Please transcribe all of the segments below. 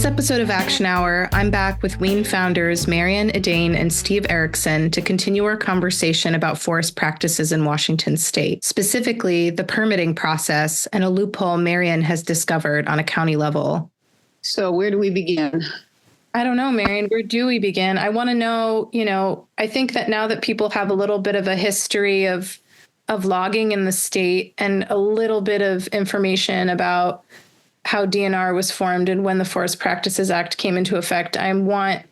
this episode of Action Hour, I'm back with WEAN founders Marianne Edain and Steve Erickson to continue our conversation about forest practices in Washington state, specifically the permitting process and a loophole Marianne has discovered on a county level. So where do we begin? I don't know, Marianne, where do we begin? I want to know, I think that now that people have a little bit of a history of logging in the state and a little bit of information about how DNR was formed and when the Forest Practices Act came into effect, I want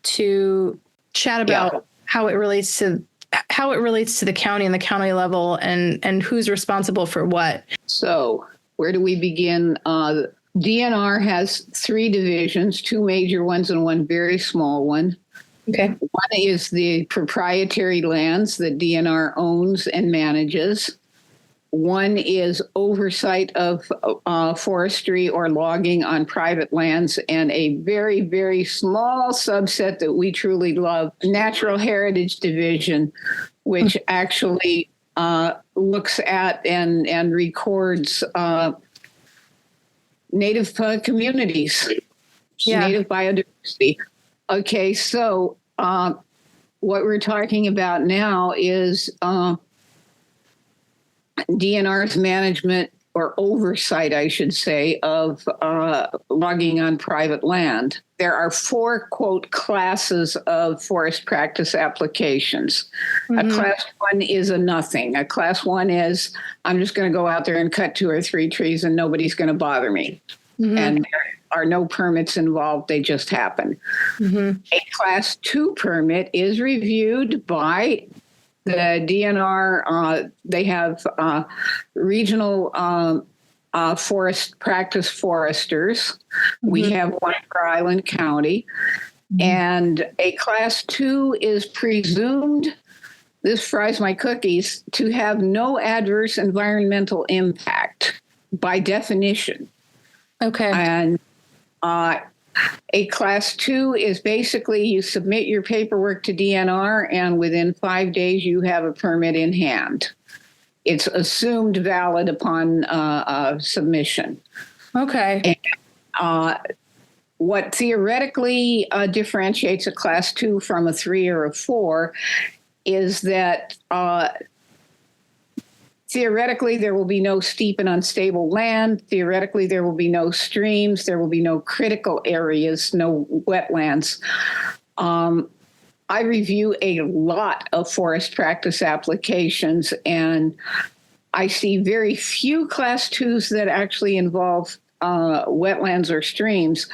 to chat about how it relates to the county and the county level and who's responsible for what. So where do we begin? DNR has 3 divisions, 2 major ones and 1 very small one. Okay. One is the proprietary lands that DNR owns and manages. One is oversight of forestry or logging on private lands, and a very, very small subset that we truly love, Natural Heritage Division, which actually looks at and records native communities, native biodiversity. Okay, so what we're talking about now is DNR's management or oversight, I should say, of logging on private land. There are 4, quote, classes of forest practice applications. Mm-hmm. A class 1 is a nothing. A class 1 is, I'm just going to go out there and cut 2 or 3 trees and nobody's going to bother me. Mm-hmm. And there are no permits involved. They just happen. Mm-hmm. A class 2 permit is reviewed by the DNR. They have regional forest practice foresters. Mm-hmm. We have one for Island County. Mm-hmm. And a class 2 is presumed, this fries my cookies, to have no adverse environmental impact by definition. Okay. And a class 2 is basically you submit your paperwork to DNR and within 5 days you have a permit in hand. It's assumed valid upon submission. Okay. And, what theoretically differentiates a class 2 from a 3 or a 4 is that theoretically, there will be no steep and unstable land. Theoretically, there will be no streams. There will be no critical areas, no wetlands. I review a lot of forest practice applications, and I see very few class 2s that actually involve wetlands or streams,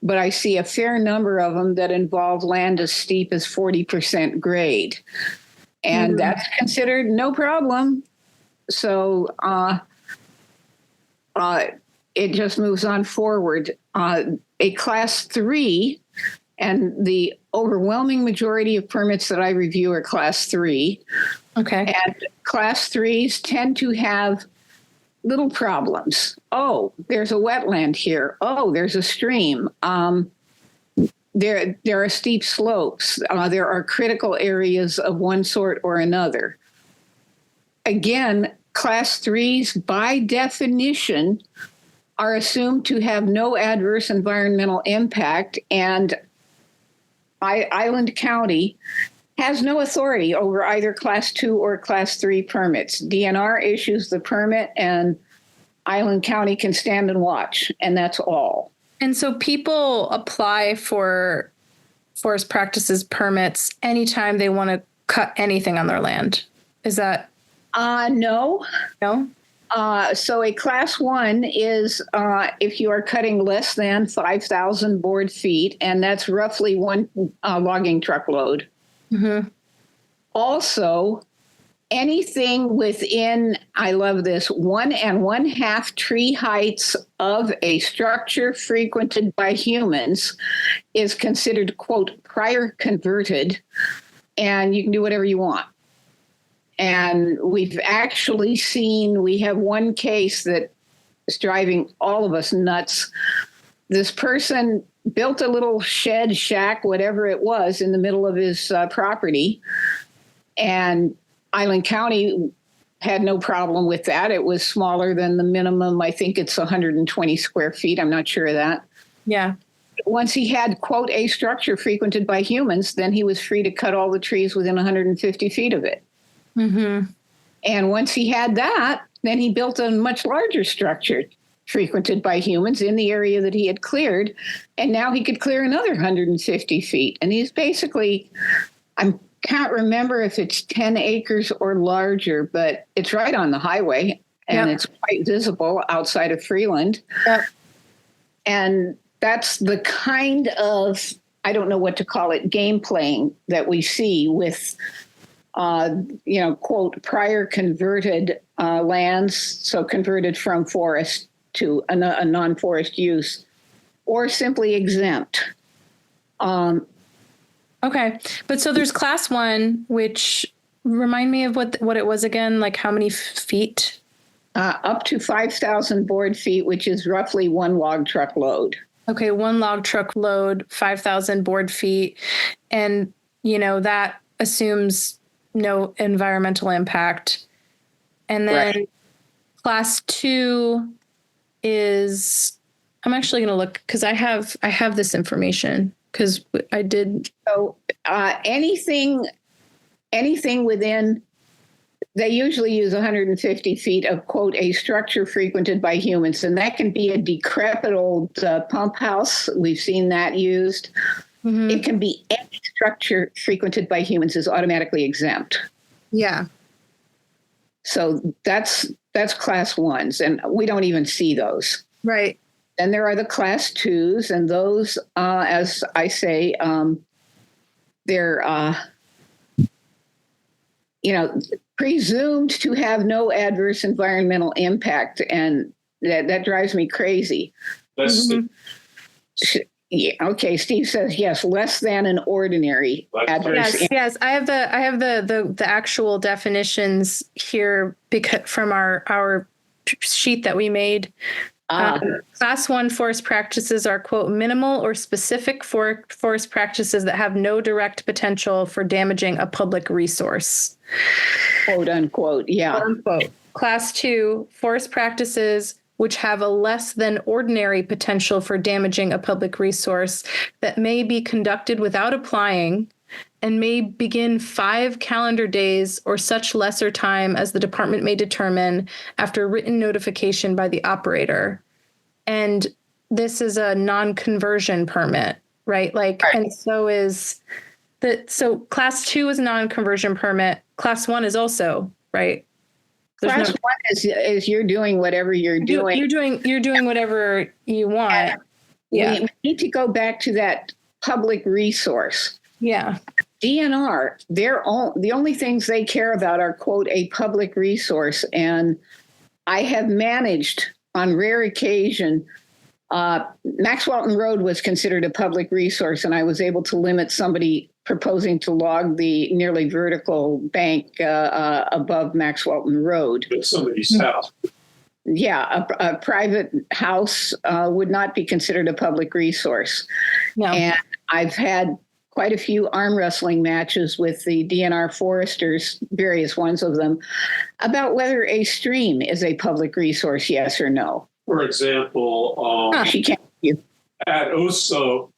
but I see a fair number of them that involve land as steep as 40% grade. And that's considered no problem. So it just moves on forward. A class 3, and the overwhelming majority of permits that I review are class 3. Okay. And class 3s tend to have little problems. Oh, there's a wetland here. Oh, there's a stream. There are steep slopes. There are critical areas of one sort or another. Again, class 3s, by definition, are assumed to have no adverse environmental impact, and Island County has no authority over either class 2 or class 3 permits. DNR issues the permit, and Island County can stand and watch, and that's all. And so people apply for forest practices permits anytime they want to cut anything on their land. Is that? No. No? So a class 1 is if you are cutting less than 5,000 board feet, and that's roughly one logging truckload. Mm-hmm. Also, anything within, I love this, 1 1/2 tree heights of a structure frequented by humans is considered, quote, prior converted, and you can do whatever you want. And we've actually seen, we have one case that is driving all of us nuts. This person built a little shed, shack, whatever it was, in the middle of his property. And Island County had no problem with that. It was smaller than the minimum. I think it's 120 square feet. I'm not sure of that. Yeah. once he had, quote, a structure frequented by humans, then he was free to cut all the trees within 150 feet of it. Mm-hmm. And once he had that, then he built a much larger structure frequented by humans in the area that he had cleared. And now he could clear another 150 feet. And he's basically, I can't remember if it's 10 acres or larger, but it's right on the highway and it's quite visible outside of Freeland. Yep. And that's the kind of, I don't know what to call it, game playing that we see with, quote, prior converted lands, so converted from forest to a non-forest use, or simply exempt. Okay. But so there's class 1, which remind me of what it was again, like how many feet? Up to 5,000 board feet, which is roughly one log truck load. Okay, one log truck load, 5,000 board feet. And, that assumes no environmental impact. And then class 2 is, I'm actually going to look because I have this information because I did. So anything within, they usually use 150 feet of, quote, a structure frequented by humans. And that can be a decrepit old pump house. We've seen that used. Mm-hmm. It can be any structure frequented by humans is automatically exempt. Yeah. So that's class 1s, and we don't even see those. Right. Then there are the class 2s, and those, as I say, they're, presumed to have no adverse environmental impact, and that drives me crazy. Yeah, okay, Steve says yes, less than an ordinary adverse. Yes. I have the actual definitions here from our sheet that we made. Class 1 forest practices are, quote, minimal or specific forest practices that have no direct potential for damaging a public resource. Quote unquote, yeah. Quote unquote. Class 2 forest practices which have a less than ordinary potential for damaging a public resource that may be conducted without applying and may begin 5 calendar days or such lesser time as the department may determine after written notification by the operator. And this is a non-conversion permit, right? And so so class 2 is a non-conversion permit. Class 1 is also, right? Class 1 is you're doing whatever you're doing. You're doing whatever you want. We need to go back to that public resource. Yeah. DNR, the only things they care about are, quote, a public resource. And I have managed on rare occasion, Max Walton Road was considered a public resource, and I was able to limit somebody proposing to log the nearly vertical bank above Max Walton Road. But somebody's house. Yeah, a private house would not be considered a public resource. No. And I've had quite a few arm wrestling matches with the DNR foresters, various ones of them, about whether a stream is a public resource, yes or no. For example, she can't. At Oso,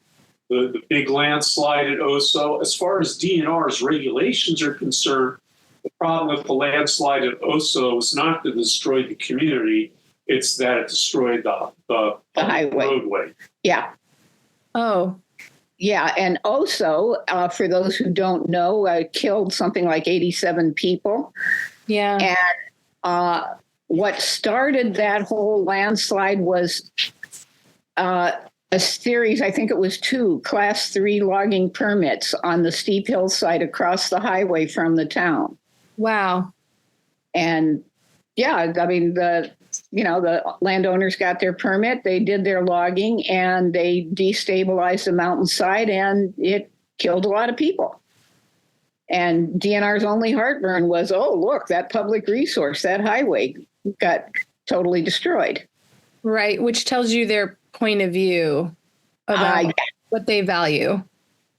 the big landslide at Oso, as far as DNR's regulations are concerned, the problem with the landslide at Oso was not to destroy the community, it's that it destroyed the highway. Roadway. Yeah. Oh. Yeah, and Oso, for those who don't know, killed something like 87 people. Yeah. And what started that whole landslide was a series, I think it was 2 class 3 logging permits on the steep hillside across the highway from the town. Wow. And yeah, I mean, the landowners got their permit, they did their logging, and they destabilized the mountainside, and it killed a lot of people. And DNR's only heartburn was, oh, look, that public resource, that highway got totally destroyed. Right, which tells you their point of view about what they value.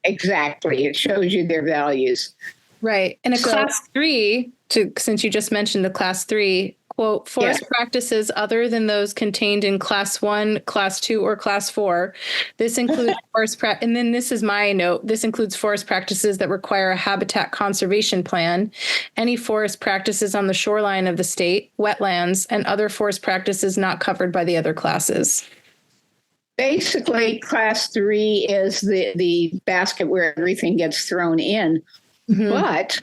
Exactly. It shows you their values. Right. And class 3, since you just mentioned the class 3, quote, forest practices other than those contained in Class 1, Class 2, or Class 4. This includes and then this is my note, this includes forest practices that require a habitat conservation plan, any forest practices on the shoreline of the state, wetlands, and other forest practices not covered by the other classes. Basically, Class 3 is the basket where everything gets thrown in. Mm-hmm. But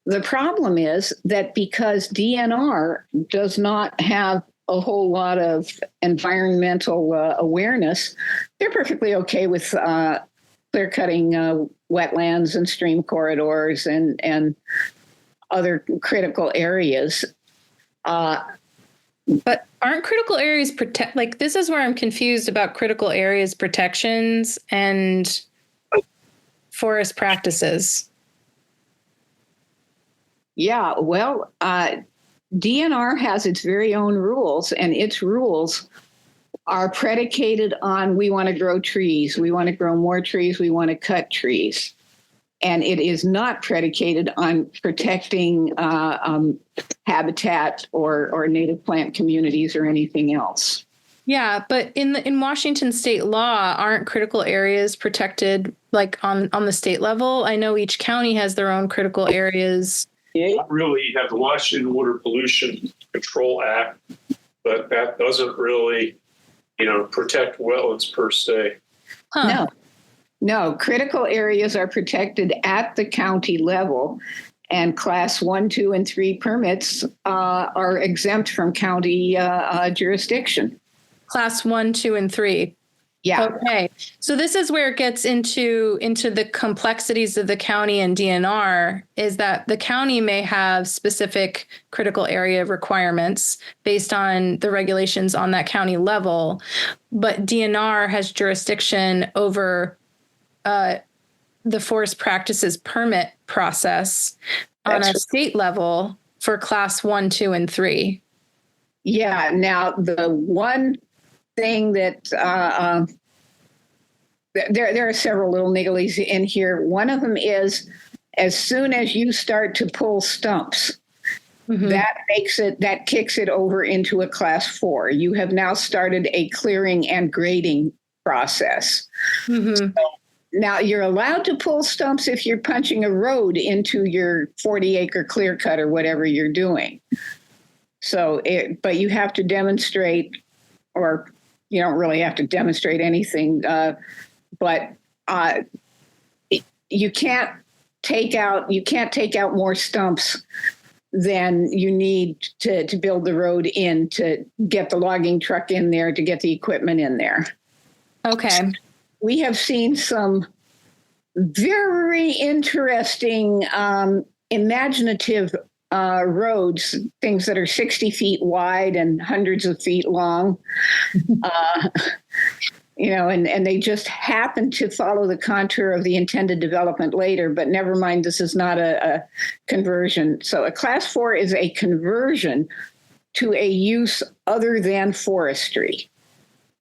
the problem is that because DNR does not have a whole lot of environmental awareness, they're perfectly okay with clear cutting wetlands and stream corridors and other critical areas. But aren't critical areas like this is where I'm confused about critical areas protections and forest practices. Yeah, well, DNR has its very own rules, and its rules are predicated on we want to grow trees, we want to grow more trees, we want to cut trees. And it is not predicated on protecting habitat or native plant communities or anything else. Yeah, but in Washington state law, aren't critical areas protected like on the state level? I know each county has their own critical areas. Not really. You have the Washington Water Pollution Control Act, but that doesn't really, protect wetlands per se. Huh. No, critical areas are protected at the county level, and Class 1, 2, and 3 permits are exempt from county jurisdiction. Class 1, 2, and 3. Yeah. Okay. So this is where it gets into the complexities of the county and DNR, is that the county may have specific critical area requirements based on the regulations on that county level, but DNR has jurisdiction over the forest practices permit process on a state level for Class 1, 2, and 3. Yeah. Now, the one thing that there are several little nigglies in here. One of them is as soon as you start to pull stumps, Mm-hmm. that kicks it over into a Class 4. You have now started a clearing and grading process. Mm-hmm. So now you're allowed to pull stumps if you're punching a road into your 40-acre clear cut or whatever you're doing. But you have to demonstrate, or you don't really have to demonstrate anything, but you can't take out more stumps than you need to build the road in to get the logging truck in there, to get the equipment in there. Okay. We have seen some very interesting, imaginative roads, things that are 60 feet wide and hundreds of feet long, and they just happen to follow the contour of the intended development later, but never mind, this is not a conversion. So a Class 4 is a conversion to a use other than forestry.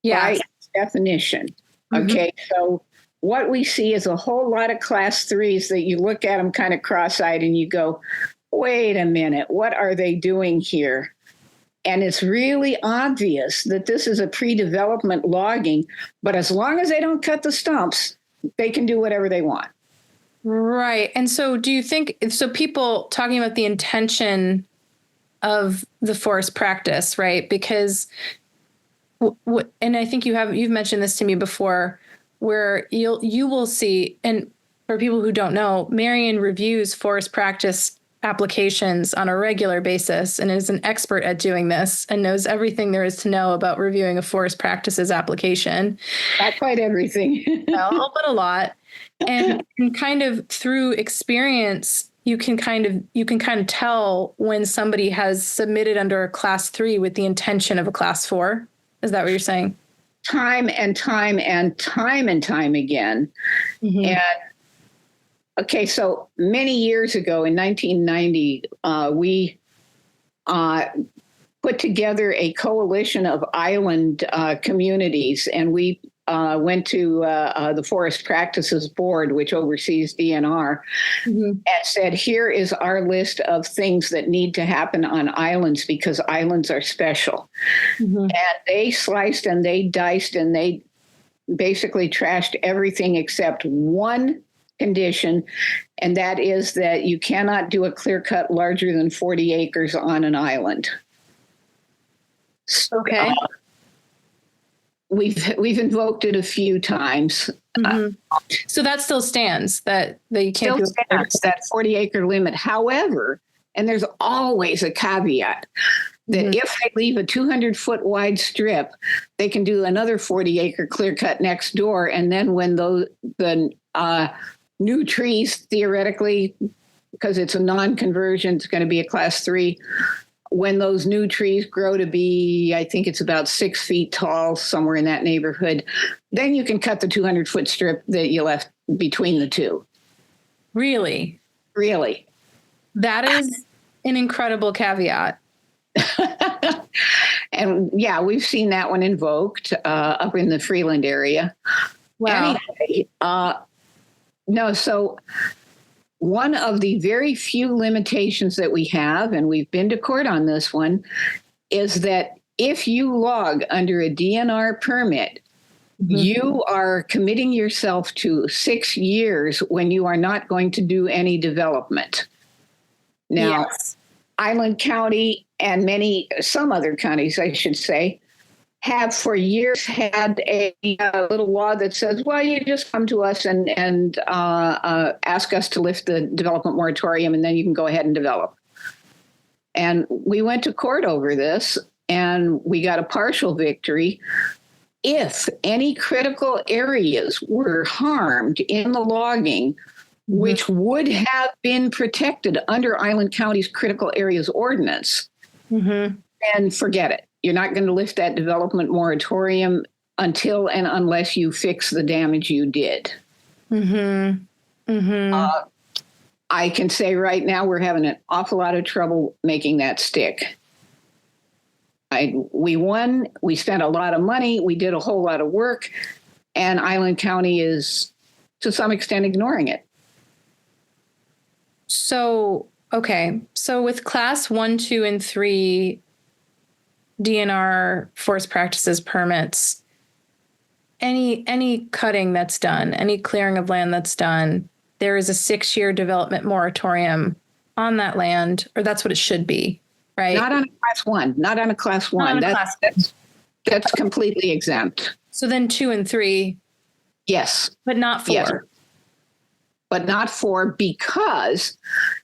Yeah. By definition. Mm-hmm. Okay, so what we see is a whole lot of Class 3s that you look at them kind of cross-eyed and you go, wait a minute, what are they doing here? And it's really obvious that this is a pre-development logging, but as long as they don't cut the stumps, they can do whatever they want. Right. And so do you think, people talking about the intention of the forest practice, right? Because, and I think you've mentioned this to me before, where you will see, and for people who don't know, Marianne reviews forest practice applications on a regular basis and is an expert at doing this and knows everything there is to know about reviewing a forest practices application. Not quite everything. Well, but a lot. And kind of through experience, you can kind of tell when somebody has submitted under a Class 3 with the intention of a Class 4. Is that what you're saying? Time and time and time and time again. Mm-hmm. And okay, so many years ago in 1990, we put together a coalition of island communities, and we went to the Forest Practices Board, which oversees DNR, and said, here is our list of things that need to happen on islands because islands are special. And they sliced and they diced and they basically trashed everything except one condition, and that is that you cannot do a clear cut larger than 40 acres on an island. Okay. We've invoked it a few times. So that still stands, that you can't Still do stands, that 40 acre limit. However, and there's always a caveat that if they leave a 200-foot wide strip, they can do another 40 acre clear cut next door. And then when the new trees, theoretically, because it's a non-conversion, it's going to be a class 3. When those new trees grow to be, I think it's about 6 feet tall, somewhere in that neighborhood, then you can cut the 200-foot strip that you left between the two. Really? Really. That is an incredible caveat. And yeah, we've seen that one invoked up in the Freeland area. Wow. Anyway, no, so one of the very few limitations that we have, and we've been to court on this one, is that if you log under a DNR permit, you are committing yourself to 6 years when you are not going to do any development. Now, Island County and some other counties, I should say, have for years had a little law that says, well, you just come to us and ask us to lift the development moratorium, and then you can go ahead and develop. And we went to court over this, and we got a partial victory. If any critical areas were harmed in the logging, which would have been protected under Island County's critical areas ordinance, then forget it. You're not going to lift that development moratorium until and unless you fix the damage you did. I can say right now we're having an awful lot of trouble making that stick. We won. We spent a lot of money. We did a whole lot of work. And Island County is, to some extent, ignoring it. So, okay. So with class 1, 2, and 3 DNR forest practices permits, any cutting that's done, any clearing of land that's done, there is a 6-year development moratorium on that land, or that's what it should be, right? Not on a class 1. Not on a class 1. That's completely exempt. So then 2 and 3. Yes. But not 4. Yes. But not 4, because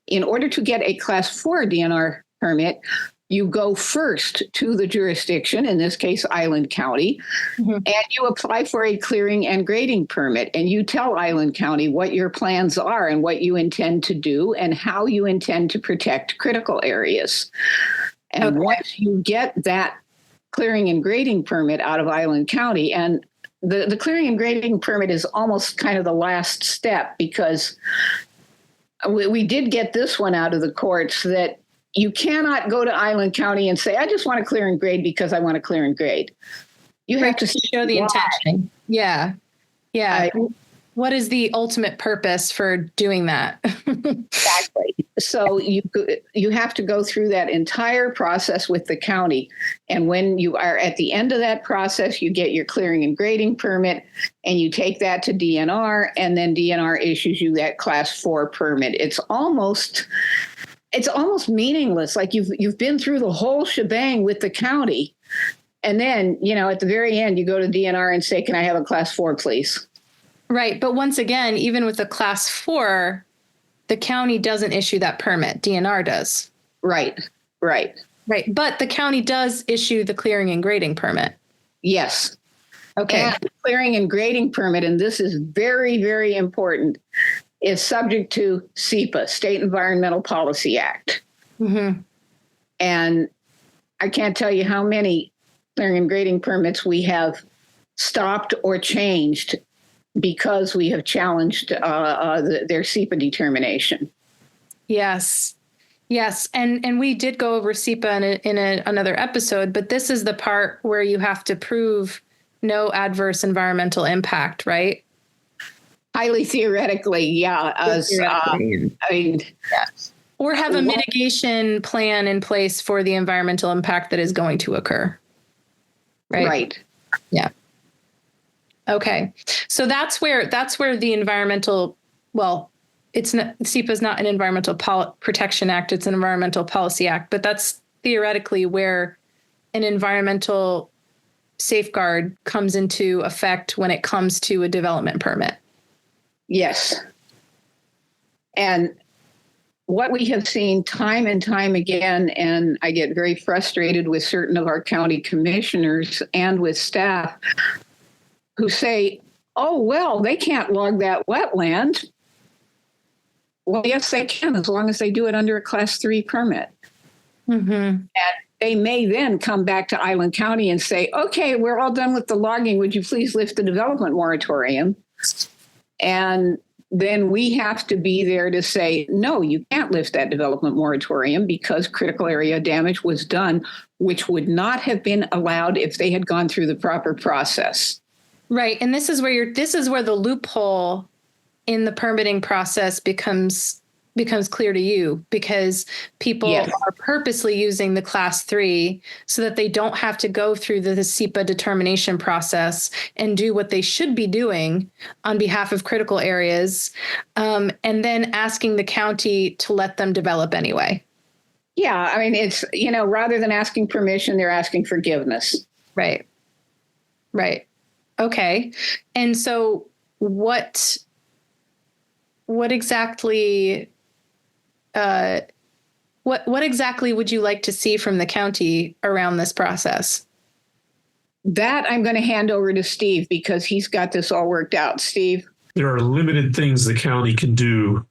in order to get a class 4 DNR permit, you go first to the jurisdiction, in this case, Island County, and you apply for a clearing and grading permit. And you tell Island County what your plans are and what you intend to do and how you intend to protect critical areas. And once you get that clearing and grading permit out of Island County, and the clearing and grading permit is almost kind of the last step, because we did get this one out of the courts, that you cannot go to Island County and say, I just want to clear and grade because I want to clear and grade. You have to show the intention. Yeah. What is the ultimate purpose for doing that? Exactly. So you have to go through that entire process with the county. And when you are at the end of that process, you get your clearing and grading permit, and you take that to DNR, and then DNR issues you that class 4 permit. It's almost meaningless. Like you've been through the whole shebang with the county. And then, at the very end, you go to DNR and say, can I have a class 4, please? Right. But once again, even with a class 4, the county doesn't issue that permit. DNR does. Right. But the county does issue the clearing and grading permit. Yes. Okay. And the clearing and grading permit, and this is very, very important, is subject to SEPA, State Environmental Policy Act. And I can't tell you how many clearing and grading permits we have stopped or changed because we have challenged their SEPA determination. Yes. And we did go over SEPA in another episode, but this is the part where you have to prove no adverse environmental impact, right? Highly theoretically, yeah. Theoretically. I mean, Or have a mitigation plan in place for the environmental impact that is going to occur. right. Yeah. Okay. So that's where the environmental, well, it's not, SEPA is not an environmental protection act. It's an environmental policy act, but that's theoretically where an environmental safeguard comes into effect when it comes to a development permit. Yes. And what we have seen time and time again, and I get very frustrated with certain of our county commissioners and with staff who say, oh, well, they can't log that wetland. Well, yes, they can, as long as they do it under a Class 3 permit. Mm-hmm. And they may then come back to Island County and say, okay, we're all done with the logging. Would you please lift the development moratorium? And then we have to be there to say, no, you can't lift that development moratorium because critical area damage was done, which would not have been allowed if they had gone through the proper process. Right. And this is where the loophole in the permitting process becomes clear to you, because people are purposely using the Class 3 so that they don't have to go through the SEPA determination process and do what they should be doing on behalf of critical areas, and then asking the county to let them develop anyway. Yeah, I mean, it's, rather than asking permission, they're asking forgiveness. Right. Right. Okay. And so what exactly what exactly would you like to see from the county around this process? That I'm going to hand over to Steve because he's got this all worked out. Steve? There are limited things the county can do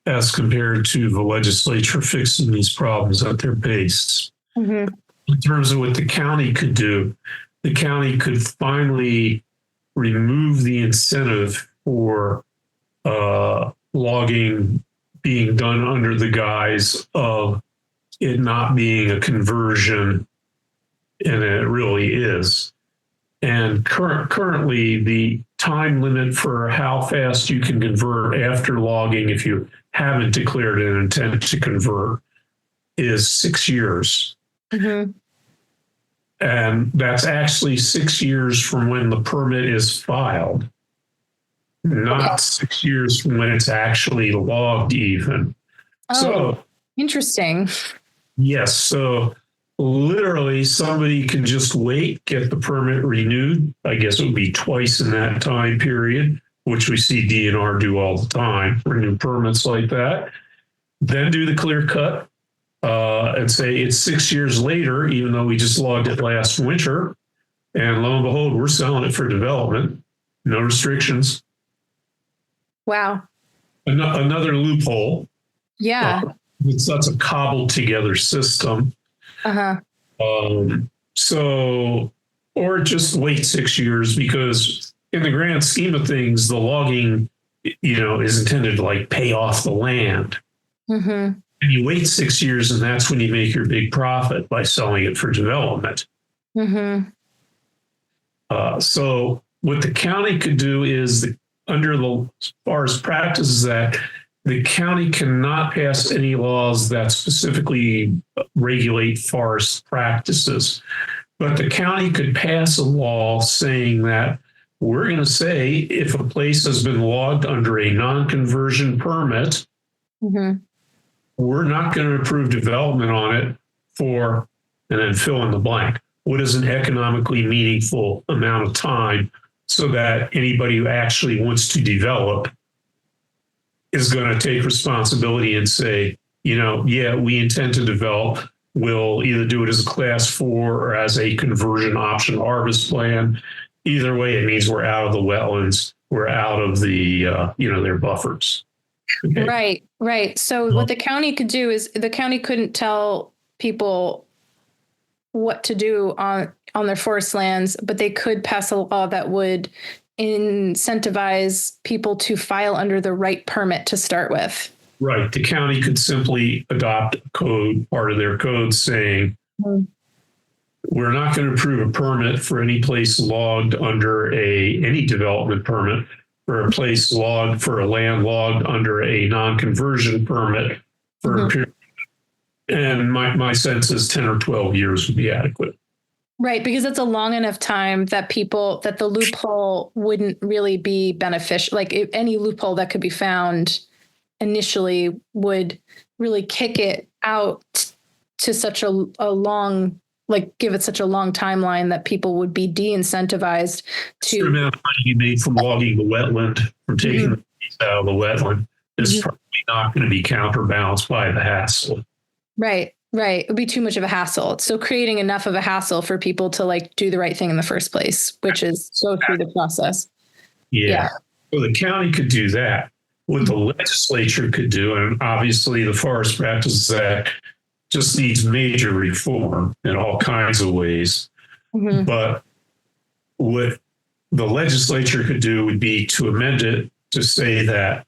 as compared to the legislature fixing these problems at their base. Mm-hmm. In terms of what the county could do, the county could finally remove the incentive for logging being done under the guise of it not being a conversion, and it really is. And currently, the time limit for how fast you can convert after logging, if you haven't declared an intent to convert, is 6 years. Mm-hmm. And that's actually 6 years from when the permit is filed, not 6 years from when it's actually logged even. Oh, so interesting. Yes. So literally somebody can just wait, get the permit renewed. I guess it would be twice in that time period, which we see DNR do all the time, renew permits like that. Then do the clear cut and say it's 6 years later, even though we just logged it last winter. And lo and behold, we're selling it for development. No restrictions. Wow. Another loophole. Yeah. That's a cobbled together system. Uh-huh. Or just wait 6 years, because in the grand scheme of things, the logging, is intended to pay off the land. Mm-hmm. And you wait 6 years, and that's when you make your big profit by selling it for development. Mm-hmm. So what the county could do is, under the Forest Practices Act, the county cannot pass any laws that specifically regulate forest practices. But the county could pass a law saying that we're going to say if a place has been logged under a non-conversion permit, Mm-hmm. we're not going to approve development on it for, and then fill in the blank, what is an economically meaningful amount of time, so that anybody who actually wants to develop is going to take responsibility and say, we intend to develop. We'll either do it as a Class 4 or as a conversion option harvest plan. Either way, it means we're out of the wetlands. We're out of the, their buffers. Okay. Right. So what the county could do is, the county couldn't tell people what to do on their forest lands, but they could pass a law that would incentivize people to file under the right permit to start with. Right. The county could simply adopt a code, part of their code saying, we're not going to approve a permit for any place logged under any development permit, for a place logged for a land logged under a non-conversion permit for a period. And my sense is 10 or 12 years would be adequate. Right, because it's a long enough time that the loophole wouldn't really be beneficial. Like any loophole that could be found initially would really kick it out to such a long, like give it such a long timeline that people would be de-incentivized to. The amount of money you made from logging the wetland, from taking the piece out of the wetland, is probably not going to be counterbalanced by the hassle. Right. It would be too much of a hassle. So creating enough of a hassle for people to like do the right thing in the first place, which is go through the process. Yeah. So the county could do that. What the legislature could do, and obviously the Forest Practices Act just needs major reform in all kinds of ways. But what the legislature could do would be to amend it to say that,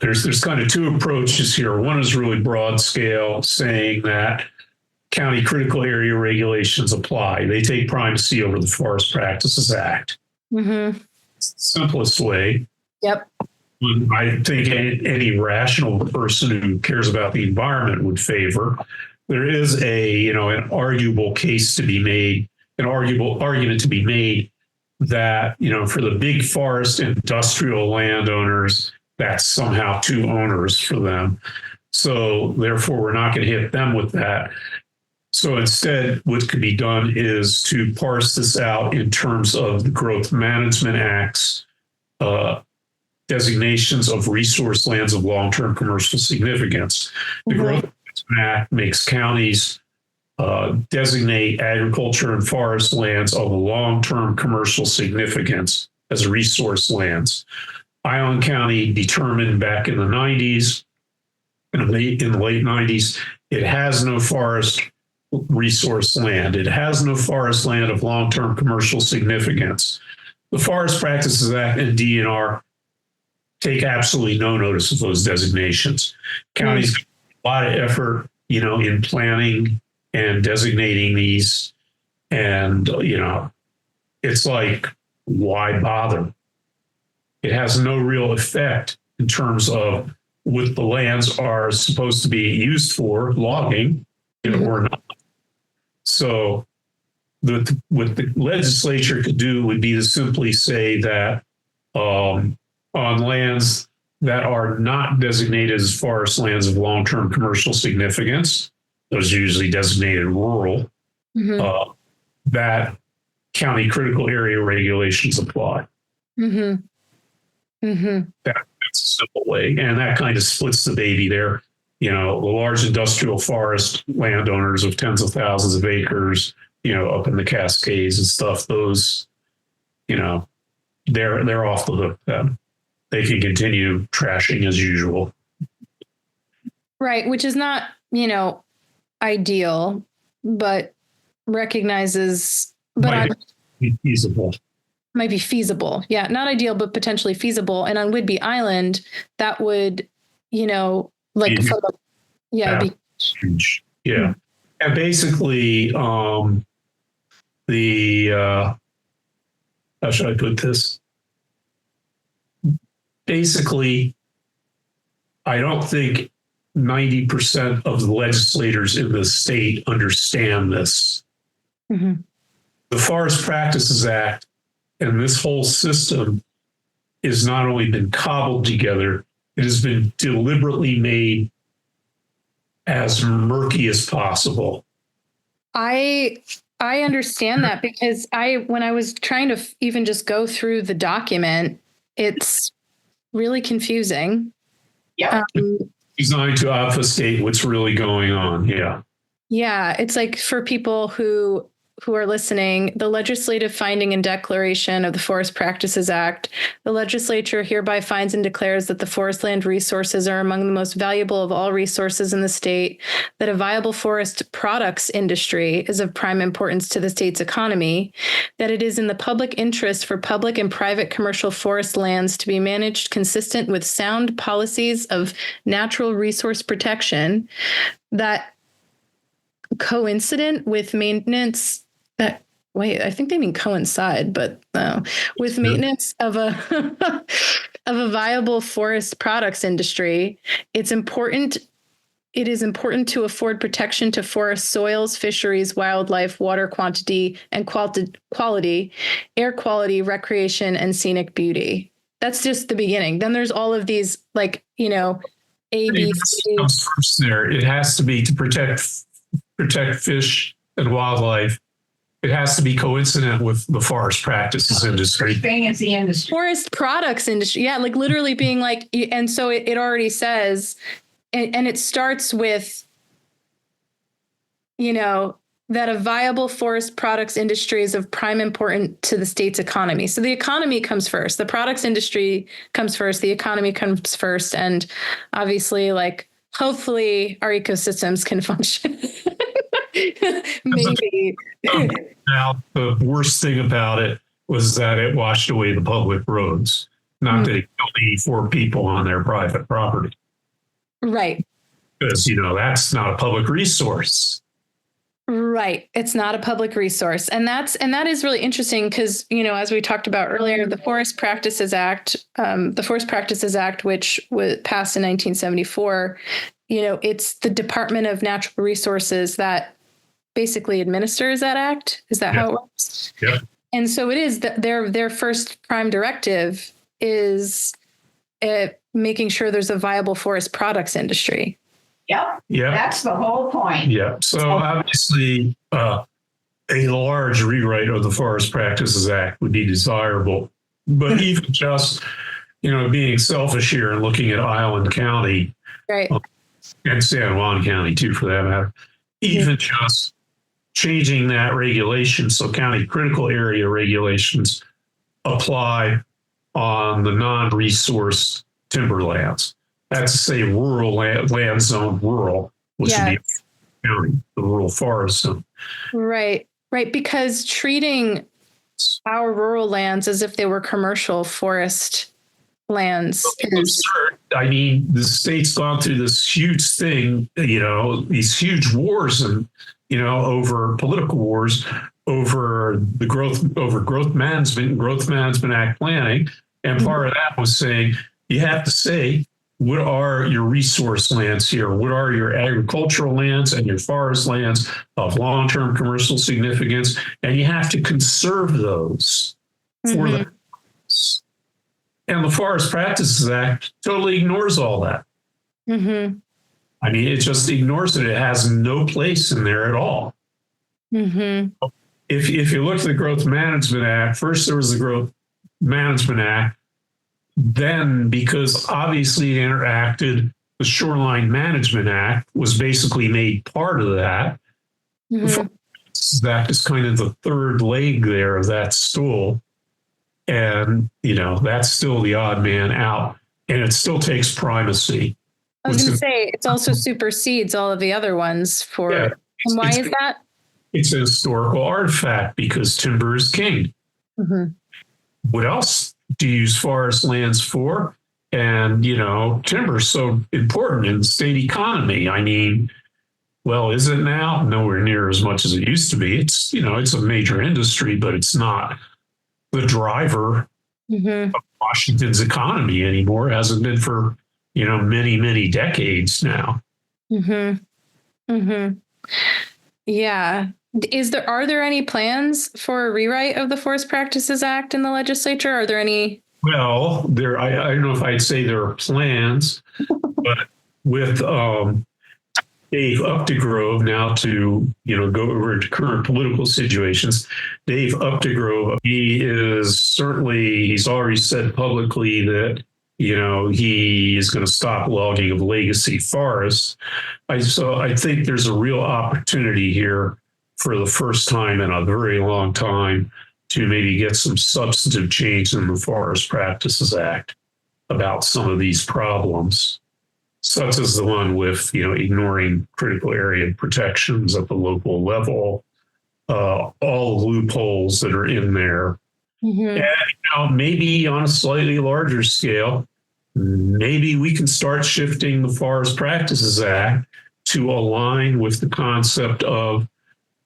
there's kind of two approaches here. One is really broad scale, saying that county critical area regulations apply. They take primacy over the Forest Practices Act. It's the simplest way. Yep. I think any rational person who cares about the environment would favor. There is an arguable case to be made, an arguable argument to be made that, for the big forest industrial landowners, that's somehow too onerous for them. So therefore, we're not going to hit them with that. So instead, what could be done is to parse this out in terms of the Growth Management Act's designations of resource lands of long-term commercial significance. The Growth Management Act makes counties designate agriculture and forest lands of long-term commercial significance as resource lands. Island County determined back in the 90s, in the late 90s, it has no forest resource land. It has no forest land of long-term commercial significance. The Forest Practices Act and DNR take absolutely no notice of those designations. Counties have a lot of effort, in planning and designating these. And, it's like, why bother? It has no real effect in terms of what the lands are supposed to be used for, logging, or not. So what the legislature could do would be to simply say that on lands that are not designated as forest lands of long-term commercial significance, those are usually designated rural, that county critical area regulations apply. That's a simple way. And that kind of splits the baby there. The large industrial forest landowners of tens of thousands of acres, up in the Cascades and stuff, those, they're off the hook then. They can continue trashing as usual. Right, which is not, ideal, but recognizes, might be feasible. Might be feasible. Yeah, not ideal, but potentially feasible. And on Whidbey Island, that would, like, be huge. Yeah. And basically, how should I put this? Basically, I don't think 90% of the legislators in the state understand this. The Forest Practices Act and this whole system has not only been cobbled together, it has been deliberately made as murky as possible. I understand that because when I was trying to even just go through the document, it's really confusing. Yeah. Designed to obfuscate what's really going on. Yeah. Yeah. It's like for people who are listening, the legislative finding and declaration of the Forest Practices Act, the legislature hereby finds and declares that the forest land resources are among the most valuable of all resources in the state, that a viable forest products industry is of prime importance to the state's economy, that it is in the public interest for public and private commercial forest lands to be managed consistent with sound policies of natural resource protection, that coincident with maintenance. Wait, I think they mean coincide, but no, with maintenance of a of a viable forest products industry. It is important to afford protection to forest soils, fisheries, wildlife, water quantity and quality, air quality, recreation, and scenic beauty. That's just the beginning. Then there's all of these, like, A, B, C. Comes first there. It has to be to protect fish and wildlife. It has to be coincident with the forest practices industry. Staying as the industry. Forest products industry. Yeah, like literally being like, and so it already says, and it starts with, that a viable forest products industry is of prime importance to the state's economy. So the economy comes first. The products industry comes first. The economy comes first. And obviously, like, hopefully our ecosystems can function. Maybe. Now, the worst thing about it was that it washed away the public roads, not that it killed 84 people on their private property. Right. Because, that's not a public resource. Right. It's not a public resource. And that is really interesting because, as we talked about earlier, the Forest Practices Act, which was passed in 1974, it's the Department of Natural Resources that basically administers that act. Is that how it works? Yeah. And so it is that their first prime directive is making sure there's a viable forest products industry. Yep. Yeah. That's the whole point. Yeah. So obviously, a large rewrite of the Forest Practices Act would be desirable. But even just, being selfish here and looking at Island County, right, and San Juan County too, for that matter, even just changing that regulation so county critical area regulations apply on the non-resource timberlands. That's to say rural land zone rural, which would be county, the rural forest zone. Right. Because treating our rural lands as if they were commercial forest lands is absurd. I mean, the state's gone through this huge thing, these huge wars and, over political wars, over growth management act planning. And part of that was saying, you have to say, what are your resource lands here? What are your agricultural lands and your forest lands of long-term commercial significance? And you have to conserve those for the purpose. And the Forest Practices Act totally ignores all that. Mm-hmm. I mean, it just ignores it. It has no place in there at all. Mm-hmm. If you look at the Growth Management Act, first there was the Growth Management Act. Then, because obviously it interacted, the Shoreline Management Act was basically made part of that. Mm-hmm. That is kind of the third leg there of that stool. And, that's still the odd man out. And it still takes primacy. I was going to say, it also supersedes all of the other ones for. Yeah, and why is that? It's a historical artifact because timber is king. Mm-hmm. What else do you use forest lands for? And, timber is so important in the state economy. I mean, well, is it now? Nowhere near as much as it used to be. It's, it's a major industry, but it's not the driver of Washington's economy anymore. It hasn't been for, many, many decades now. Mm-hmm. Mm-hmm. Yeah. Are there any plans for a rewrite of the Forest Practices Act in the legislature? Are there any? Well, I don't know if I'd say there are plans, but with Dave Updegrove now to, go over to current political situations, Dave Updegrove, he's already said publicly that, he is going to stop logging of legacy forests. So I think there's a real opportunity here for the first time in a very long time to maybe get some substantive change in the Forest Practices Act about some of these problems, such as the one with, ignoring critical area protections at the local level, all the loopholes that are in there. Mm-hmm. And, maybe on a slightly larger scale, maybe we can start shifting the Forest Practices Act to align with the concept of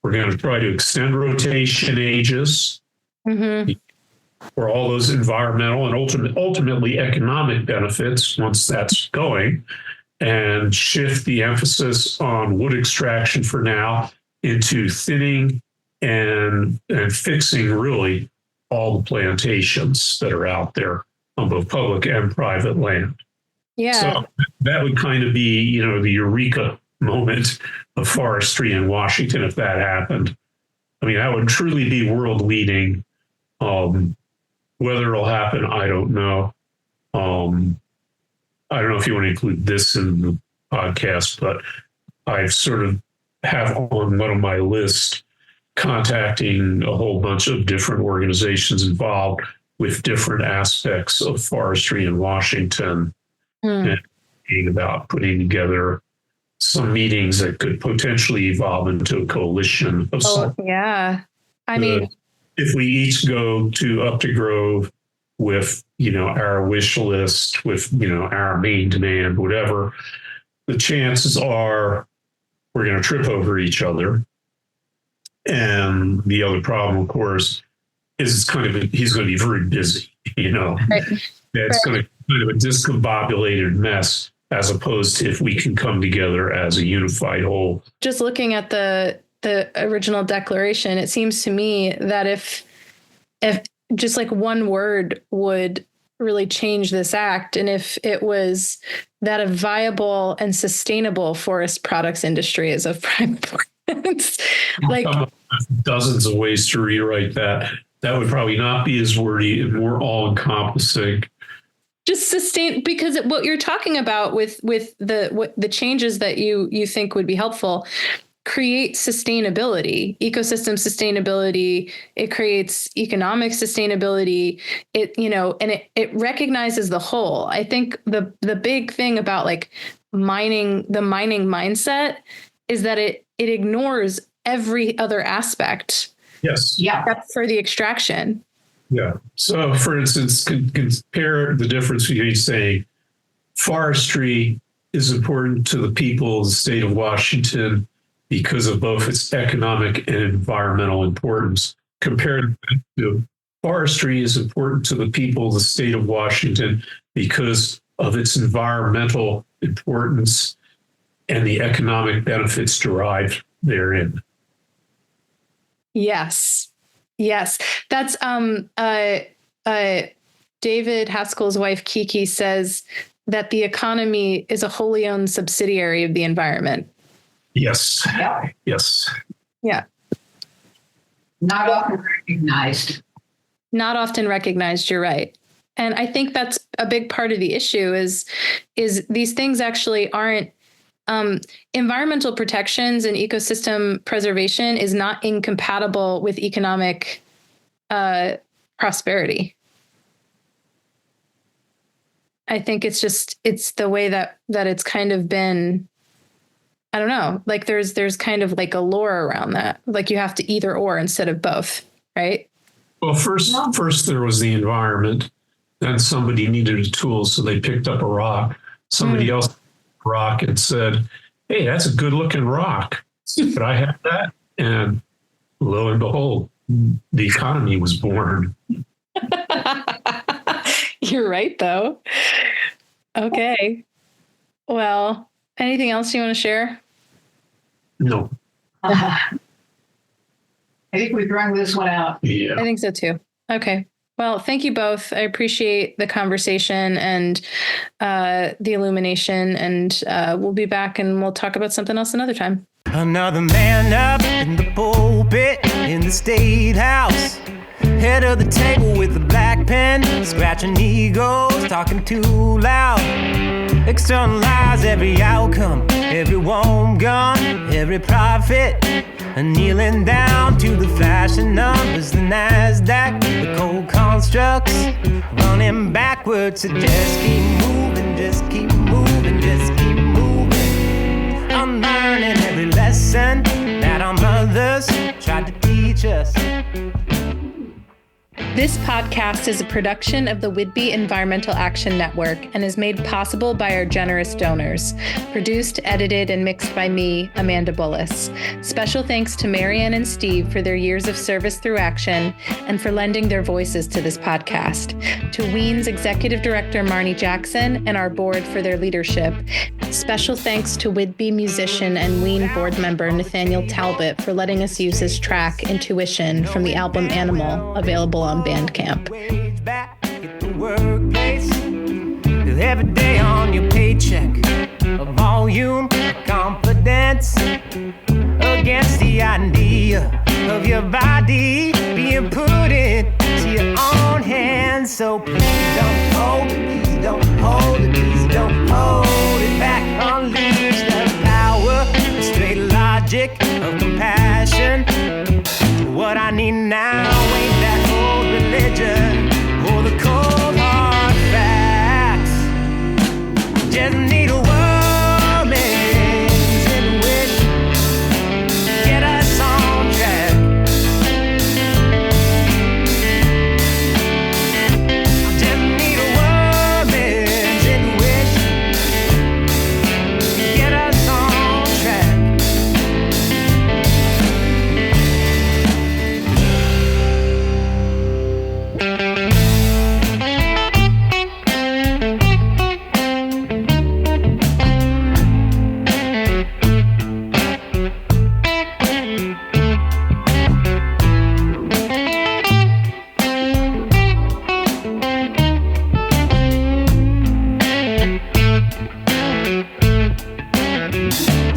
we're going to try to extend rotation ages for all those environmental and ultimately economic benefits once that's going, and shift the emphasis on wood extraction for now into thinning and fixing really all the plantations that are out there on both public and private land. Yeah. So that would kind of be, the eureka moment of forestry in Washington if that happened. I mean, that would truly be world leading. Whether it'll happen, I don't know. I don't know if you want to include this in the podcast, but I sort of have on one of my lists contacting a whole bunch of different organizations involved with different aspects of forestry in Washington and thinking about putting together some meetings that could potentially evolve into a coalition of some. Yeah. I mean, if we each go up to Grove with, our wish list, with, our main demand, whatever, the chances are we're going to trip over each other. And the other problem, of course, is he's going to be very busy, Right. It's going to be kind of a discombobulated mess, as opposed to if we can come together as a unified whole. Just looking at the original declaration, it seems to me that if just like one word would really change this act, and if it was that a viable and sustainable forest products industry is of prime importance, like dozens of ways to rewrite that. That would probably not be as wordy and more all-encompassing. just sustain, because what you're talking about with the changes that you think would be helpful create sustainability, ecosystem sustainability. It creates economic sustainability. It recognizes the whole. I think the big thing about like the mining mindset is that it ignores every other aspect. Yes. Yeah. Except for the extraction. Yeah. So, for instance, compare the difference between saying forestry is important to the people of the state of Washington because of both its economic and environmental importance, compared to forestry is important to the people of the state of Washington because of its environmental importance and the economic benefits derived therein. Yes. That's David Haskell's wife, Kiki, says that the economy is a wholly owned subsidiary of the environment. Yes. Yeah. Yes. Yeah. Not often recognized. Not often recognized. You're right. And I think that's a big part of the issue is these things actually aren't environmental protections and ecosystem preservation is not incompatible with economic prosperity. I think it's the way that it's kind of been, I don't know, like there's kind of like a lore around that. Like you have to either or instead of both, right? Well, first there was the environment. Then somebody needed a tool, so they picked up a rock. Somebody else picked a rock and said, "Hey, that's a good-looking rock. Could I have that?" And lo and behold, the economy was born. You're right, though. Okay. Well, anything else you want to share? No. I think we've rung this one out. Yeah. I think so too. Okay. Well, thank you both. I appreciate the conversation and the illumination, and we'll be back and we'll talk about something else another time. Another man up in the pulpit in the state house, head of the table with the black pen, scratching egos, talking too loud, externalize every outcome, every warm gun, every profit, and kneeling down to the flashing numbers, the NASDAQ, the cold constructs, running backwards to just keep moving, just keep moving, just keep moving. Unlearning every lesson that our mothers tried to teach us. This podcast is a production of the Whidbey Environmental Action Network and is made possible by our generous donors. Produced, edited, and mixed by me, Amanda Bullis. Special thanks to Marianne and Steve for their years of service through action and for lending their voices to this podcast. To WEAN's Executive Director, Marnie Jackson, and our board for their leadership. Special thanks to Whidbey musician and WEAN board member, Nathaniel Talbot, for letting us use his track, Intuition, from the album Animal, available on Bandcamp. Every day on your paycheck, a volume of confidence against the idea of your body being put into your own hands. So please don't hold it, please don't hold it, please don't hold it back. Unleash the power, the straight logic of compassion. What I need now ain't that old religion or the cold hard facts. Just need a woman's intuition, get us on track. Just need a woman's intuition, get us on track.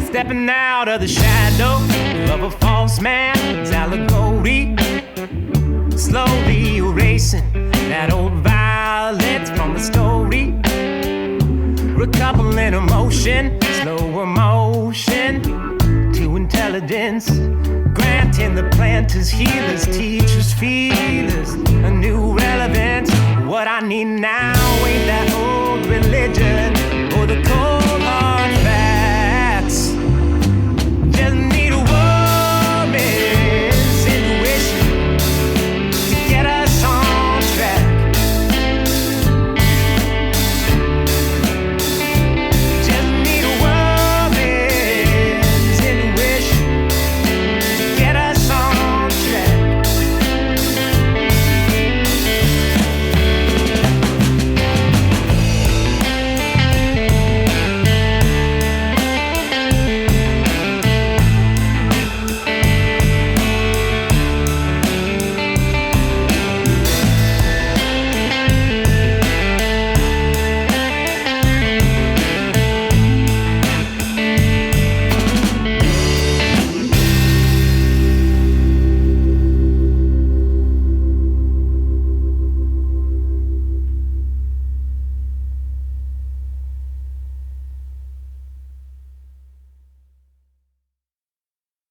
Stepping out of the shadow of a false man's allegory, slowly erasing that old violence from the story, recoupling emotion, slow emotion to intelligence, granting the planters, healers, teachers, feelers a new relevance. What I need now ain't that old religion or the cold